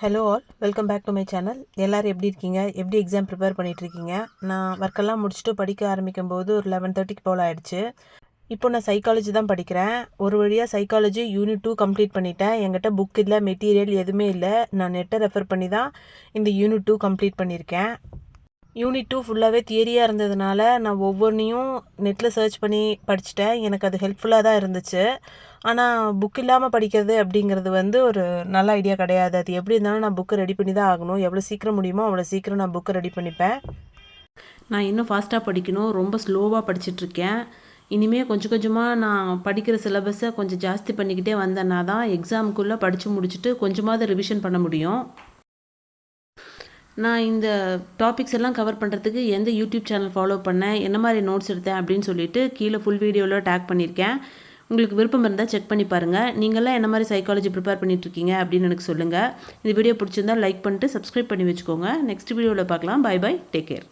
Hello all, welcome back to my channel. எல்லோரும் எப்படி இருக்கீங்க? எப்படி எக்ஸாம் ப்ரிப்பேர் பண்ணிகிட்ருக்கீங்க? நான் ஒர்க்கெல்லாம் முடிச்சுட்டு படிக்க ஆரம்பிக்கும் போது ஒரு 11:30 போல் ஆயிடுச்சு. இப்போ நான் சைக்காலஜி தான் படிக்கிறேன். ஒரு வழியாக சைக்காலஜி யூனிட் 2 கம்ப்ளீட் பண்ணிட்டேன். என்கிட்ட புக் இல்லை, மெட்டீரியல் எதுவுமே இல்லை. நான் நெட்டை ரெஃபர் பண்ணி தான் இந்த யூனிட் 2 கம்ப்ளீட் பண்ணியிருக்கேன். யூனிட் 2 ஃபுல்லாகவே தியரியாக இருந்ததுனால நான் ஒவ்வொன்றையும் நெட்டில் சர்ச் பண்ணி படிச்சுட்டேன். எனக்கு அது ஹெல்ப்ஃபுல்லாக தான் இருந்துச்சு. ஆனால் புக் இல்லாமல் படிக்கிறது அப்படிங்கிறது ஒரு நல்ல ஐடியா கிடையாது. அது எப்படி இருந்தாலும் நான் புக்கை ரெடி பண்ணி தான் ஆகணும். எவ்வளோ சீக்கிரம் முடியுமோ அவ்வளோ சீக்கிரம் நான் புக்கை ரெடி பண்ணிப்பேன். நான் இன்னும் ஃபாஸ்ட்டாக படிக்கணும், ரொம்ப ஸ்லோவாக படிச்சுட்ருக்கேன். இனிமேல் கொஞ்சம் கொஞ்சமாக நான் படிக்கிற சிலபஸை கொஞ்சம் ஜாஸ்தி பண்ணிக்கிட்டே வந்தேன்னா தான் எக்ஸாமுக்குள்ளே படித்து முடிச்சுட்டு கொஞ்சமாவது ரிவிஷன் பண்ண முடியும். நான் இந்த டாபிக்ஸ் எல்லாம் கவர் பண்ணுறதுக்கு எந்த யூடியூப் சேனல் ஃபாலோ பண்ணேன், என்ன மாதிரி நோட்ஸ் எடுத்தேன் அப்படின்னு சொல்லிட்டு கீழே ஃபுல் வீடியோவில் டேக் பண்ணியிருக்கேன். உங்களுக்கு விருப்பம் இருந்தால் செக் பண்ணி பாருங்கள். நீங்களாம் என்ன மாதிரி சைக்காலஜி ப்ரிப்பேர் பண்ணிகிட்ருக்கீங்க அப்படின்னு எனக்கு சொல்லுங்கள். இந்த வீடியோ பிடிச்சிருந்தால் லைக் பண்ணிட்டு சப்ஸ்கிரைப் பண்ணி வச்சுக்கோங்க. நெக்ஸ்ட் வீடியோவில் பார்க்கலாம். Bye bye, take care.